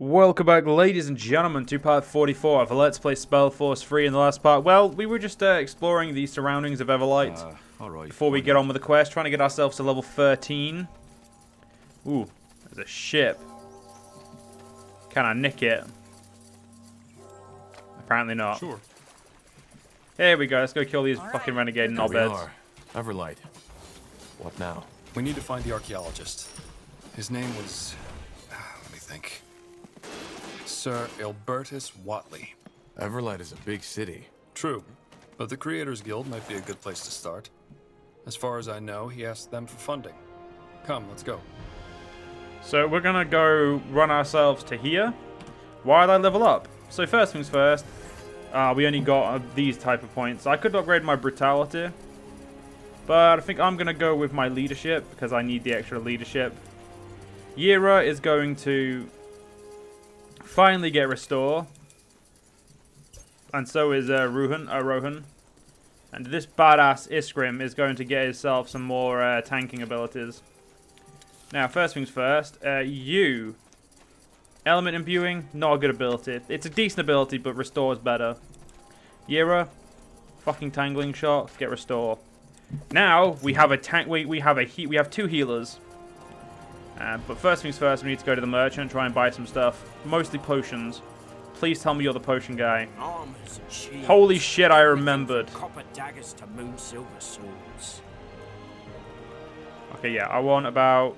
Welcome back, ladies and gentlemen, to part 44 of Let's Play SpellForce 3 in the last part. Well, we were just exploring the surroundings of Everlight before we get on with the quest, trying to get ourselves to level 13. Ooh, there's a ship. Can I nick it? Apparently not. Sure. Here we go, let's go kill these fucking renegade knobheads. Everlight. What now? We need to find the archaeologist. His name was... let me think. Sir Albertus Watley. Everlight is a big city. True, but the Creators Guild might be a good place to start. As far as I know, he asked them for funding. Come, let's go. So we're gonna go run ourselves to here. Why did I level up? So first things first, we only got these type of points. I could upgrade my brutality, but I think I'm gonna go with my leadership because I need the extra leadership. Yira is going to finally get restore, and so is Rohan. And this badass Iskrim is going to get himself some more tanking abilities. Now, first things first, you, element imbuing, not a good ability. It's a decent ability, but restore is better. Yira, fucking tangling shot, get restore. Now we have a tank. We have two healers. But first things first, we need to go to the merchant and try and buy some stuff. Mostly potions. Please tell me you're the potion guy. Holy shit, I remembered. Copper daggers to moon silver swords. Okay, yeah, I want about,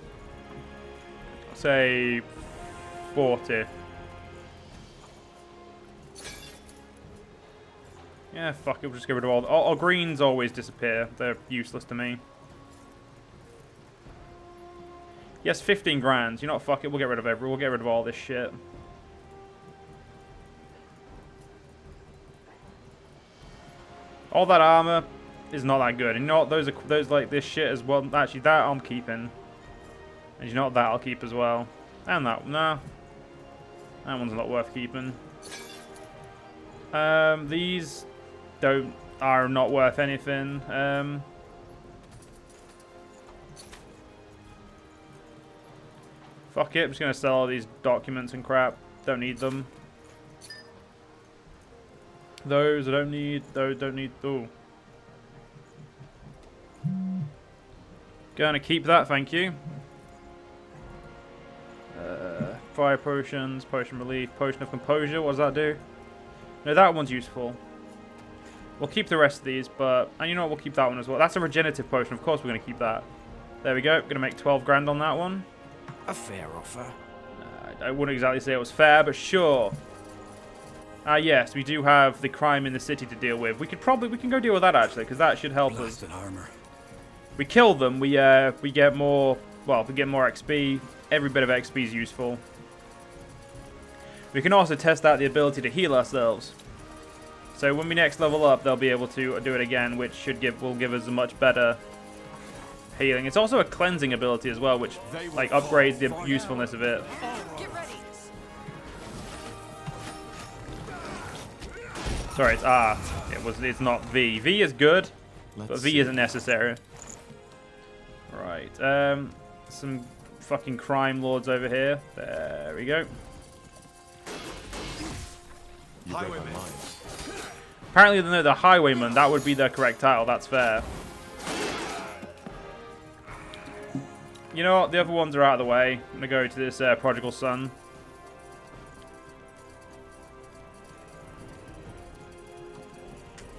say, 40. Yeah, fuck it, we'll just get rid of all greens always disappear. They're useless to me. Yes, 15 grand. You know what, fuck it, we'll get rid of we'll get rid of all this shit. All that armor is not that good. And you know what, those like this shit as well. Actually, that I'm keeping. And you know what, that I'll keep as well. And that, nah. That one's not worth keeping. These are not worth anything. Fuck it, I'm just gonna sell all these documents and crap. Don't need them. Those I don't need. Those don't need. Ooh. Gonna keep that, thank you. Fire potions, potion relief, potion of composure. What does that do? No, that one's useful. We'll keep the rest of these, but and you know what? We'll keep that one as well. That's a regenerative potion. Of course, we're gonna keep that. There we go. Gonna make 12 grand on that one. A fair offer. I wouldn't exactly say it was fair, but sure. Yes, we do have the crime in the city to deal with. We can go deal with that actually, because that should help us. Armor. We kill them, we get more. Well, we get more XP. Every bit of XP is useful. We can also test out the ability to heal ourselves. So when we next level up, they'll be able to do it again, which will give us a much better healing. It's also a cleansing ability as well, which like upgrades the usefulness of it. Get ready. Sorry, it's R. It's not V. V is good, but V isn't necessary. Right. Some fucking crime lords over here. There we go. Apparently, no, the highwayman. That would be the correct title. That's fair. You know what? The other ones are out of the way. I'm gonna go to this prodigal son.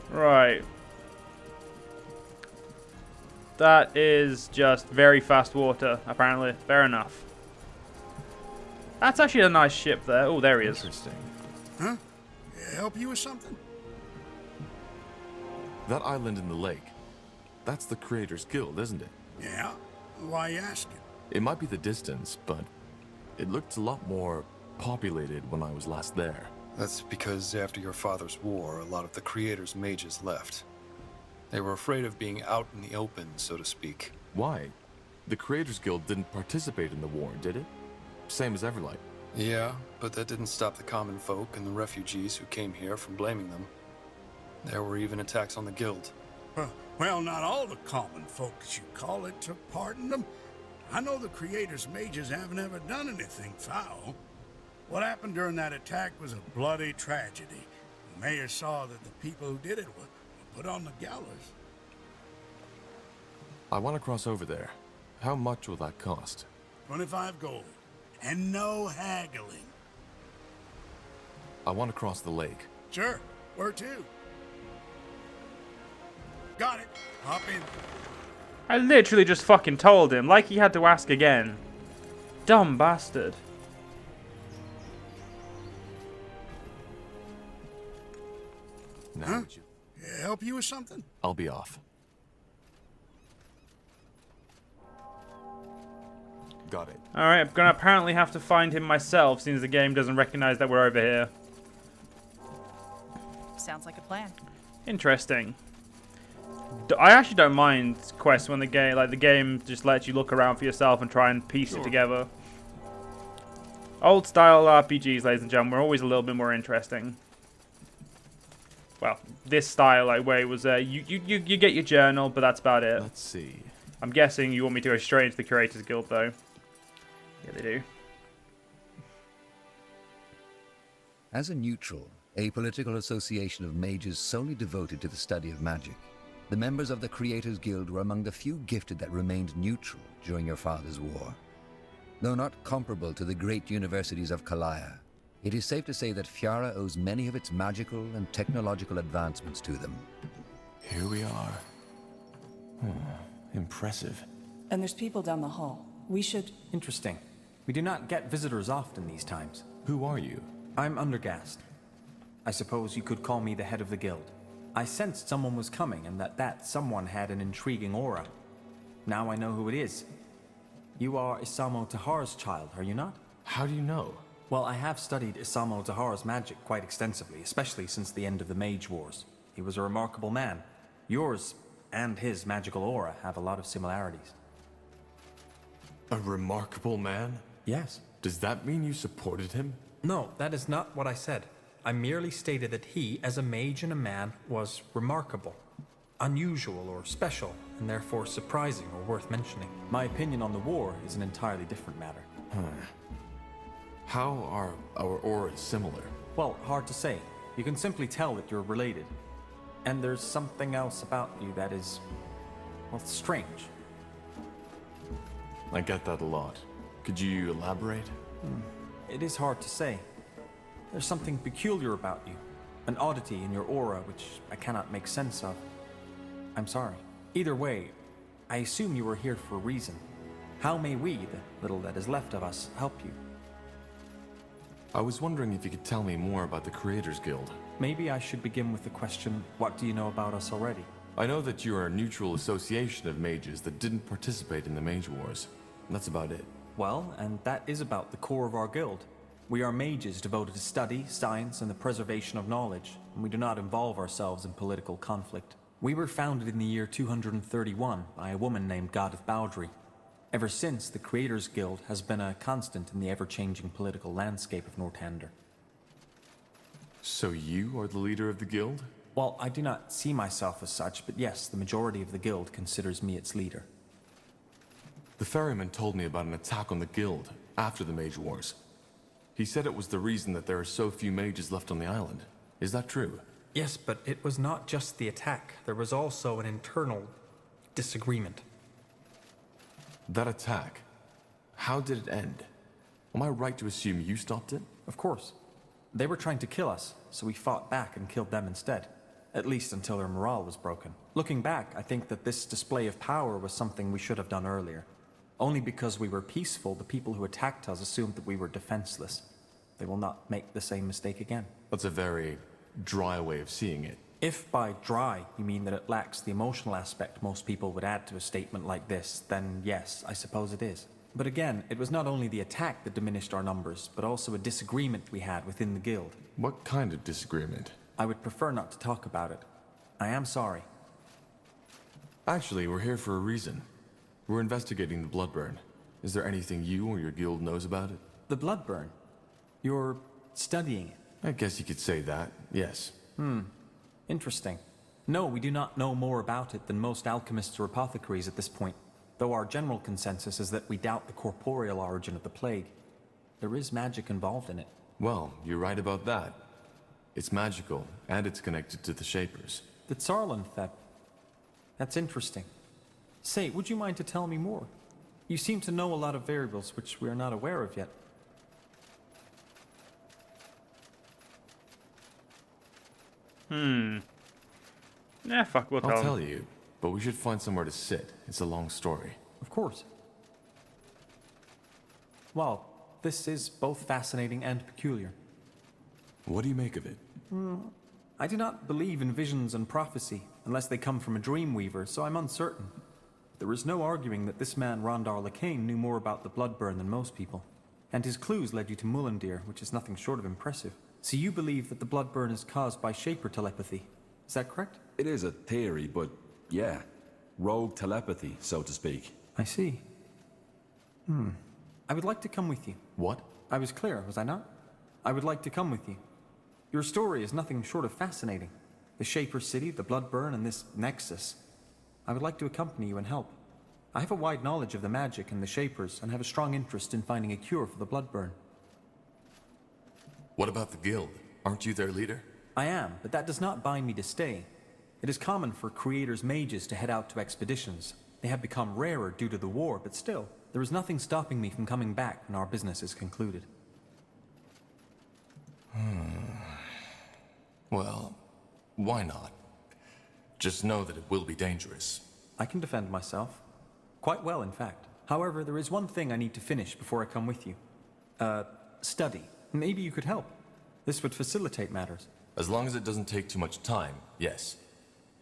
Right. That is just very fast water, apparently. Fair enough. That's actually a nice ship there. Oh, there he is. Interesting. Huh? Help you with something? That island in the lake. That's the Creators Guild, isn't it? Yeah. Why you asking? It might be the distance, but it looked a lot more populated when I was last there. That's because after your father's war, a lot of the Creators' mages left. They were afraid of being out in the open, so to speak. Why? The Creators Guild didn't participate in the war, did it? Same as Everlight. Yeah, but that didn't stop the common folk and the refugees who came here from blaming them. There were even attacks on the guild. Well, not all the common folk, as you call it, took part in them. I know the Creators' mages haven't ever done anything foul. What happened during that attack was a bloody tragedy. The mayor saw that the people who did it were put on the gallows. I want to cross over there. How much will that cost? 25 gold. And no haggling. I want to cross the lake. Sure, where to? Got it. Hop in. I literally just fucking told him, like he had to ask again. Dumb bastard. Now would you... Help you with something? I'll be off. Got it. Alright, I'm gonna apparently have to find him myself, since the game doesn't recognize that we're over here. Sounds like a plan. Interesting. I actually don't mind quests when the game just lets you look around for yourself and try and piece it together. Old style RPGs, ladies and gentlemen, were always a little bit more interesting. Well, this style, like where it was, you get your journal, but that's about it. Let's see. I'm guessing you want me to go straight into the Curators Guild, though. Yeah, they do. As a neutral, apolitical association of mages solely devoted to the study of magic, the members of the Creators Guild were among the few gifted that remained neutral during your father's war. Though not comparable to the great universities of Kalaya, it is safe to say that Fiara owes many of its magical and technological advancements to them. Here we are. Impressive. And there's people down the hall. We should... Interesting. We do not get visitors often these times. Who are you? I'm Undergast. I suppose you could call me the head of the guild. I sensed someone was coming and that someone had an intriguing aura. Now I know who it is. You are Isamo Tahar's child, are you not? How do you know? Well, I have studied Isamo Tahar's magic quite extensively, especially since the end of the Mage Wars. He was a remarkable man. Yours and his magical aura have a lot of similarities. A remarkable man? Yes. Does that mean you supported him? No, that is not what I said. I merely stated that he, as a mage and a man, was remarkable, unusual or special, and therefore surprising or worth mentioning. My opinion on the war is an entirely different matter. How are our auras similar? Well, hard to say. You can simply tell that you're related. And there's something else about you that is, well, strange. I get that a lot. Could you elaborate? It is hard to say. There's something peculiar about you. An oddity in your aura which I cannot make sense of. I'm sorry. Either way, I assume you are here for a reason. How may we, the little that is left of us, help you? I was wondering if you could tell me more about the Creators Guild. Maybe I should begin with the question, what do you know about us already? I know that you are a neutral association of mages that didn't participate in the Mage Wars. That's about it. Well, and that is about the core of our guild. We are mages devoted to study, science, and the preservation of knowledge, and we do not involve ourselves in political conflict. We were founded in the year 231 by a woman named Goddess Bowdry. Ever since, the Creators Guild has been a constant in the ever-changing political landscape of Northander. So you are the leader of the guild? Well, I do not see myself as such, but yes, the majority of the guild considers me its leader. The ferryman told me about an attack on the guild after the Mage Wars. He said it was the reason that there are so few mages left on the island. Is that true? Yes, but it was not just the attack. There was also an internal disagreement. That attack, how did it end? Am I right to assume you stopped it? Of course. They were trying to kill us, so we fought back and killed them instead. At least until their morale was broken. Looking back, I think that this display of power was something we should have done earlier. Only because we were peaceful, the people who attacked us assumed that we were defenseless. They will not make the same mistake again. That's a very dry way of seeing it. If by dry you mean that it lacks the emotional aspect most people would add to a statement like this, then yes, I suppose it is. But again, it was not only the attack that diminished our numbers, but also a disagreement we had within the guild. What kind of disagreement? I would prefer not to talk about it. I am sorry. Actually, we're here for a reason. We're investigating the Bloodburn. Is there anything you or your guild knows about it? The Bloodburn? You're studying it? I guess you could say that, yes. Interesting. No, we do not know more about it than most alchemists or apothecaries at this point, though our general consensus is that we doubt the corporeal origin of the plague. There is magic involved in it. Well, you're right about that. It's magical, and it's connected to the Shapers. The Tsarlan theft. That's interesting. Say, would you mind to tell me more? You seem to know a lot of variables which we are not aware of yet. Yeah, fuck, we'll I'll tell tell him. you, but we should find somewhere to sit. It's a long story. Of course. Well, this is both fascinating and peculiar. What do you make of it? I do not believe in visions and prophecy, unless they come from a dreamweaver, so I'm uncertain. There is no arguing that this man Rondar Lacaine knew more about the Bloodburn than most people. And his clues led you to Mullendir, which is nothing short of impressive. So you believe that the Bloodburn is caused by Shaper telepathy. Is that correct? It is a theory, but yeah. Rogue telepathy, so to speak. I see. I would like to come with you. What? I was clear, was I not? I would like to come with you. Your story is nothing short of fascinating. The Shaper City, the Bloodburn, and this Nexus. I would like to accompany you and help. I have a wide knowledge of the magic and the Shapers, and have a strong interest in finding a cure for the Bloodburn. What about the guild? Aren't you their leader? I am, but that does not bind me to stay. It is common for creators' mages to head out to expeditions. They have become rarer due to the war, but still, there is nothing stopping me from coming back when our business is concluded. Well, why not? Just know that it will be dangerous. I can defend myself. Quite well, in fact. However, there is one thing I need to finish before I come with you. Study. Maybe you could help. This would facilitate matters. As long as it doesn't take too much time, yes.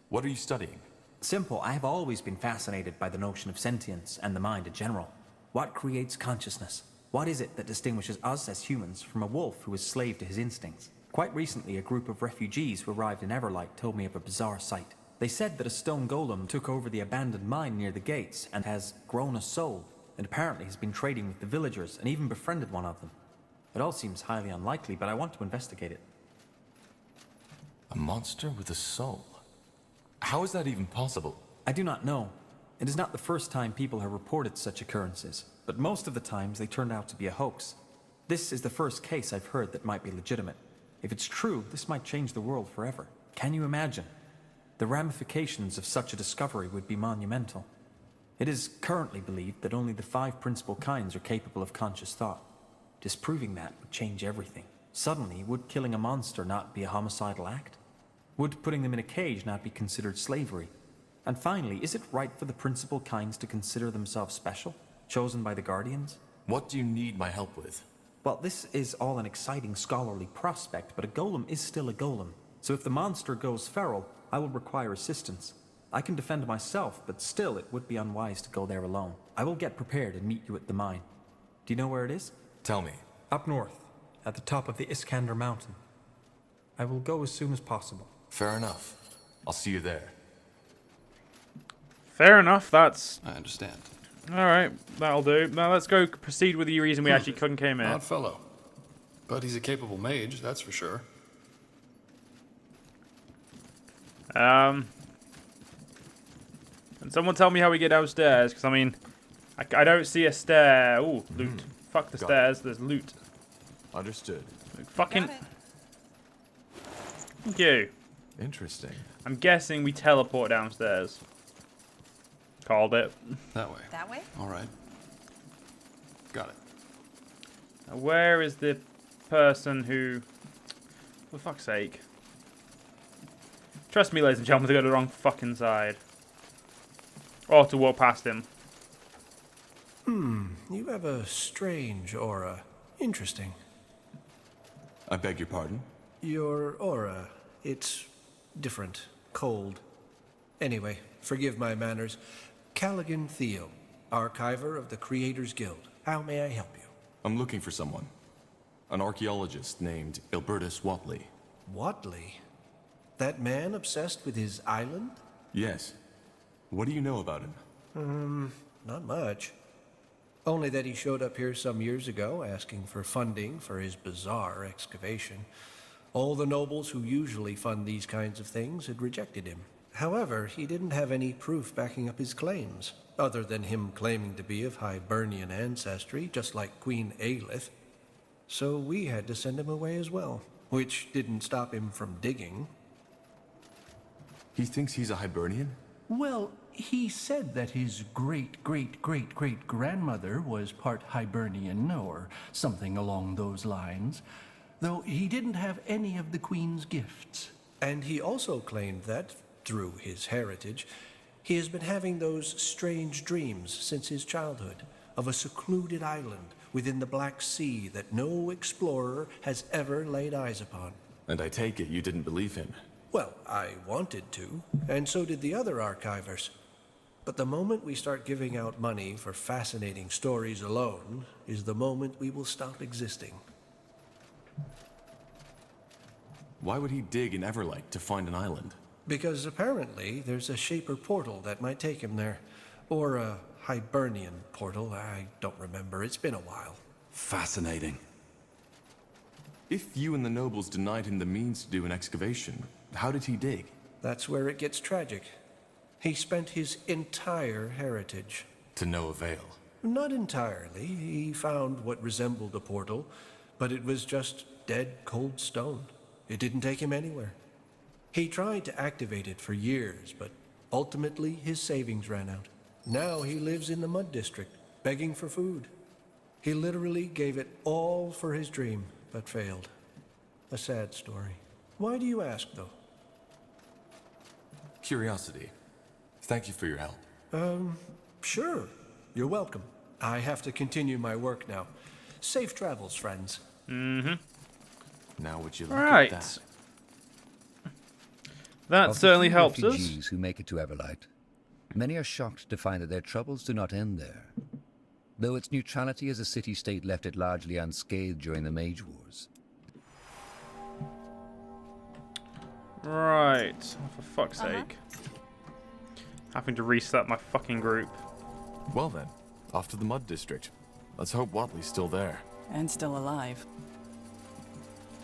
What are you studying? Simple. I have always been fascinated by the notion of sentience and the mind in general. What creates consciousness? What is it that distinguishes us as humans from a wolf who is slave to his instincts? Quite recently, a group of refugees who arrived in Everlight told me of a bizarre sight. They said that a stone golem took over the abandoned mine near the gates and has grown a soul, and apparently has been trading with the villagers and even befriended one of them. It all seems highly unlikely, but I want to investigate it. A monster with a soul? How is that even possible? I do not know. It is not the first time people have reported such occurrences, but most of the times they turned out to be a hoax. This is the first case I've heard that might be legitimate. If it's true, this might change the world forever. Can you imagine? The ramifications of such a discovery would be monumental. It is currently believed that only the 5 principal kinds are capable of conscious thought. Disproving that would change everything. Suddenly, would killing a monster not be a homicidal act? Would putting them in a cage not be considered slavery? And finally, is it right for the principal kinds to consider themselves special, chosen by the Guardians? What do you need my help with? Well, this is all an exciting scholarly prospect, but a golem is still a golem. So if the monster goes feral, I will require assistance. I can defend myself, but still it would be unwise to go there alone. I will get prepared and meet you at the mine. Do you know where it is? Tell me. Up north, at the top of the Iskander mountain. I will go as soon as possible. Fair enough. I'll see you there. Fair enough, that's... I understand. Alright, that'll do. Now let's go proceed with the reason we actually couldn't came in. Odd fellow. But he's a capable mage, that's for sure. And someone tell me how we get downstairs, because I mean, I don't see a stair. Ooh, loot. Fuck the stairs, there's loot. Understood. Fucking... Thank you. Interesting. I'm guessing we teleport downstairs. Called it. That way. That way? All right. Got it. Now, where is the person who... For fuck's sake. Trust me, ladies and gentlemen, to go to the wrong fucking side. Or to walk past him. You have a strange aura. Interesting. I beg your pardon? Your aura. It's different. Cold. Anyway, forgive my manners. Callaghan Theo, archiver of the Creators Guild. How may I help you? I'm looking for someone. An archaeologist named Albertus Watley. Watley? That man obsessed with his island? Yes. What do you know about him? Not much. Only that he showed up here some years ago asking for funding for his bizarre excavation. All the nobles who usually fund these kinds of things had rejected him. However, he didn't have any proof backing up his claims, other than him claiming to be of Hibernian ancestry, just like Queen Aelith. So we had to send him away as well, which didn't stop him from digging. He thinks he's a Hibernian? Well, he said that his great-great-great-great-grandmother was part Hibernian or something along those lines, though he didn't have any of the Queen's gifts. And he also claimed that, through his heritage, he has been having those strange dreams since his childhood of a secluded island within the Black Sea that no explorer has ever laid eyes upon. And I take it you didn't believe him? Well, I wanted to, and so did the other archivers. But the moment we start giving out money for fascinating stories alone is the moment we will stop existing. Why would he dig in Everlight to find an island? Because apparently there's a Shaper portal that might take him there. Or a Hibernian portal, I don't remember. It's been a while. Fascinating. If you and the nobles denied him the means to do an excavation, how did he dig? That's where it gets tragic. He spent his entire heritage. To no avail. Not entirely. He found what resembled a portal, but it was just dead, cold stone. It didn't take him anywhere. He tried to activate it for years, but ultimately his savings ran out. Now he lives in the Mud District, begging for food. He literally gave it all for his dream, but failed. A sad story. Why do you ask, though? Curiosity. Thank you for your help. Sure. You're welcome. I have to continue my work now. Safe travels, friends. Mm-hmm. Now would you look Right. at that? That Of the certainly few helps us. refugees who make it to Everlight, many are shocked to find that their troubles do not end there. Though its neutrality as a city-state left it largely unscathed during the Mage Wars. Right. Oh, for fuck's sake. Having to reset my fucking group. Well then, off to the Mud District. Let's hope Watley's still there. And still alive.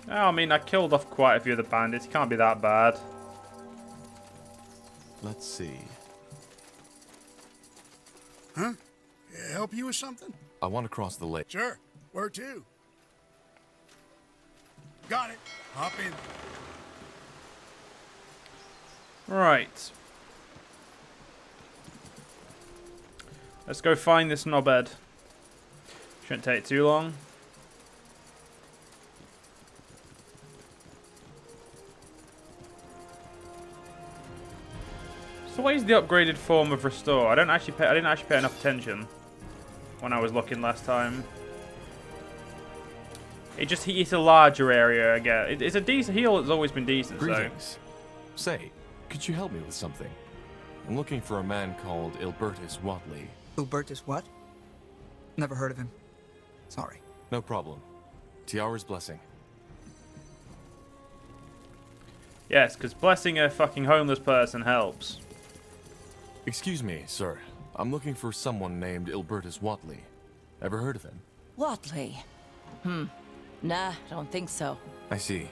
Oh, I mean, I killed off quite a few of the bandits. It can't be that bad. Let's see. Huh? Help you with something? I want to cross the lake. Sure. Where to? Got it. Hop in. Right. Let's go find this knobhead. Shouldn't take too long. So what is the upgraded form of restore? I didn't actually pay enough attention when I was looking last time. It's a larger area again. It's a decent heal. It's always been decent. Greetings. Say, could you help me with something? I'm looking for a man called Albertus Watley. Albertus what? Never heard of him. Sorry. No problem. Tiara's blessing. Yes, because blessing a fucking homeless person helps. Excuse me, sir. I'm looking for someone named Albertus Watley. Ever heard of him? Watley? Nah, don't think so. I see.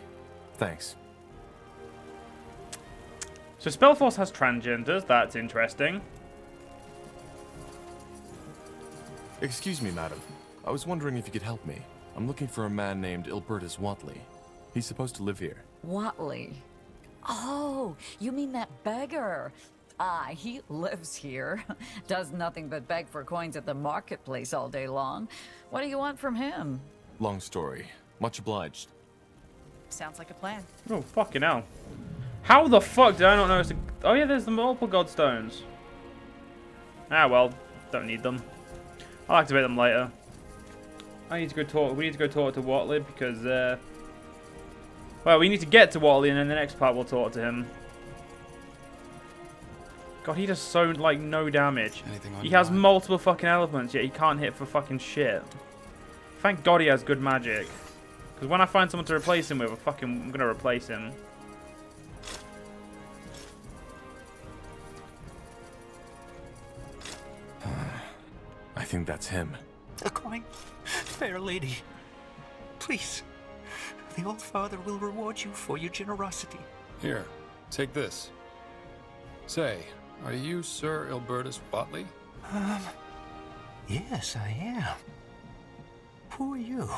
Thanks. So SpellForce has transgenders. That's interesting. Excuse me, madam. I was wondering if you could help me. I'm looking for a man named Albertus Watley. He's supposed to live here. Watley? Oh, you mean that beggar? Ah, he lives here. Does nothing but beg for coins at the marketplace all day long. What do you want from him? Long story. Much obliged. Sounds like a plan. Oh, fucking hell. How the fuck did I not notice? Oh yeah, there's the multiple godstones. Ah well, don't need them. I'll activate them later. I need to go talk. We need to go talk to Watley because, well, we need to get to Watley, and then the next part we'll talk to him. God, he does so like no damage. He has multiple fucking elements, yet he can't hit for fucking shit. Thank God he has good magic. Because when I find someone to replace him with, I'm gonna replace him. I think that's him. A coin, fair lady. Please, the Old Father will reward you for your generosity. Here, take this. Say, are you Sir Albertus Watley? Yes, I am. Who are you?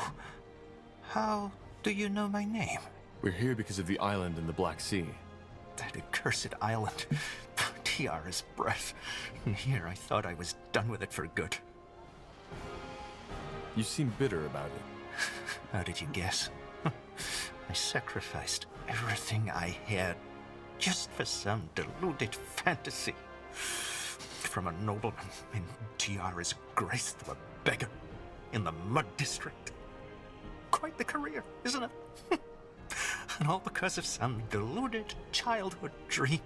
How do you know my name? We're here because of the island in the Black Sea. That accursed island. Tiara's breath. Here I thought I was done with it for good. You seem bitter about it. How did you guess? I sacrificed everything I had just for some deluded fantasy. From a nobleman in Tiara's grace to a beggar in the mud district. Quite the career, isn't it? And all because of some deluded childhood dream.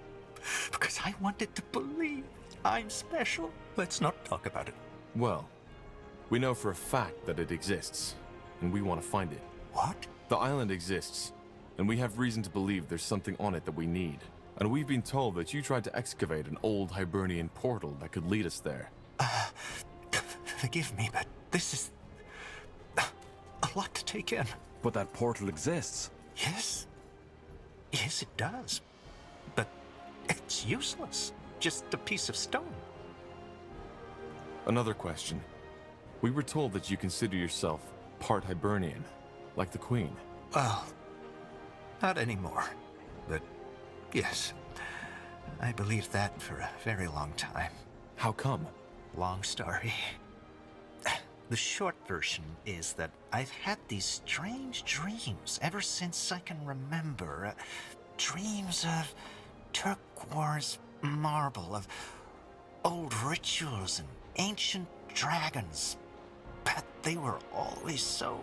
Because I wanted to believe I'm special. Let's not talk about it. Well, we know for a fact that it exists, and we want to find it. What? The island exists, and we have reason to believe there's something on it that we need. And we've been told that you tried to excavate an old Hibernian portal that could lead us there. Forgive me, but this is a lot to take in. But that portal exists. Yes. Yes, it does. But it's useless. Just a piece of stone. Another question. We were told that you consider yourself part Hibernian, like the Queen. Well, not anymore. But yes, I believed that for a very long time. How come? Long story. The short version is that I've had these strange dreams ever since I can remember. Dreams of turquoise marble, of old rituals and ancient dragons. But they were always so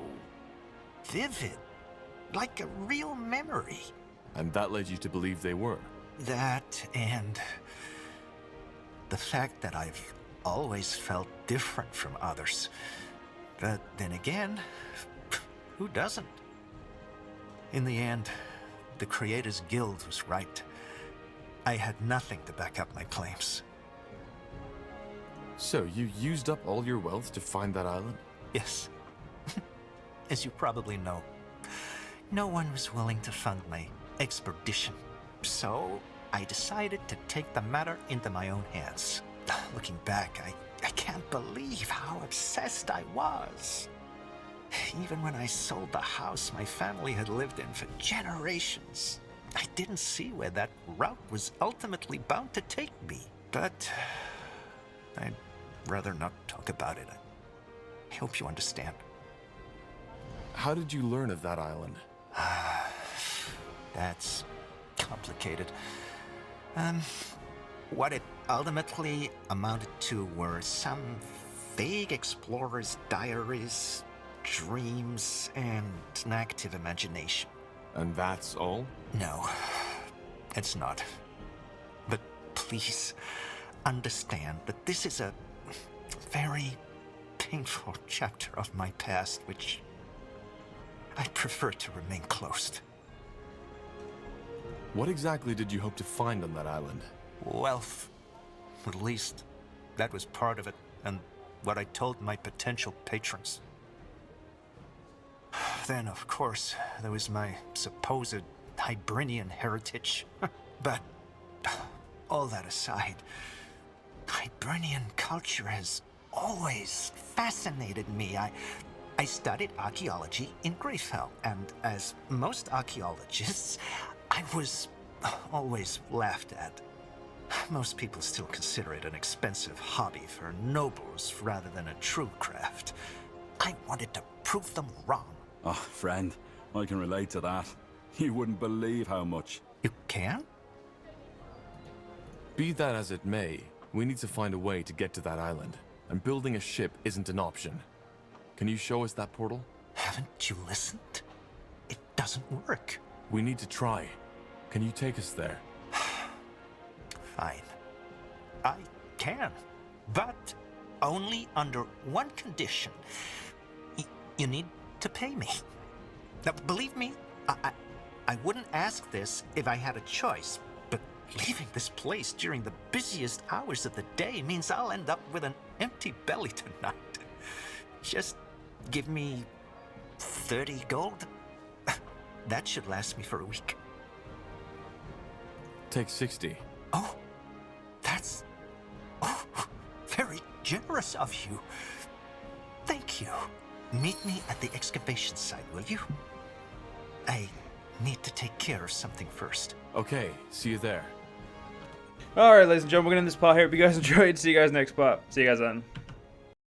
vivid, like a real memory. And that led you to believe they were? That and the fact that I've always felt different from others. But then again, who doesn't? In the end, the Creators Guild was right. I had nothing to back up my claims. So, you used up all your wealth to find that island? Yes. As you probably know, no one was willing to fund my expedition. So, I decided to take the matter into my own hands. Looking back, I can't believe how obsessed I was. Even when I sold the house my family had lived in for generations, I didn't see where that route was ultimately bound to take me. But I'd rather not talk about it. I hope you understand. How did you learn of that island? That's complicated. What it ultimately amounted to were some vague explorer's diaries, dreams, and an active imagination. And that's all? No, it's not. But please understand that this is a very painful chapter of my past, which I prefer to remain closed. What exactly did you hope to find on that island? Wealth. At least, that was part of it, and what I told my potential patrons. Then, of course, there was my supposed Hibernian heritage. But, all that aside, Hibernian culture has always fascinated me. I studied archaeology in Greyfell, and as most archaeologists, I was always laughed at. Most people still consider it an expensive hobby for nobles rather than a true craft. I wanted to prove them wrong. Oh, friend, I can relate to that. You wouldn't believe how much. You can? Be that as it may, we need to find a way to get to that island, and building a ship isn't an option. Can you show us that portal? Haven't you listened? It doesn't work. We need to try. Can you take us there? Fine. I can, but only under one condition. You need to pay me. Now, believe me, I wouldn't ask this if I had a choice, but leaving this place during the busiest hours of the day means I'll end up with an empty belly tonight. Just give me 30 gold. That should last me for a week. Take 60. Oh, that's very generous of you. Thank you. Meet me at the excavation site, will you? I need to take care of something first. Okay, see you there. Alright, ladies and gentlemen, we're going to end this part here. Hope you guys enjoyed. See you guys next part. See you guys then.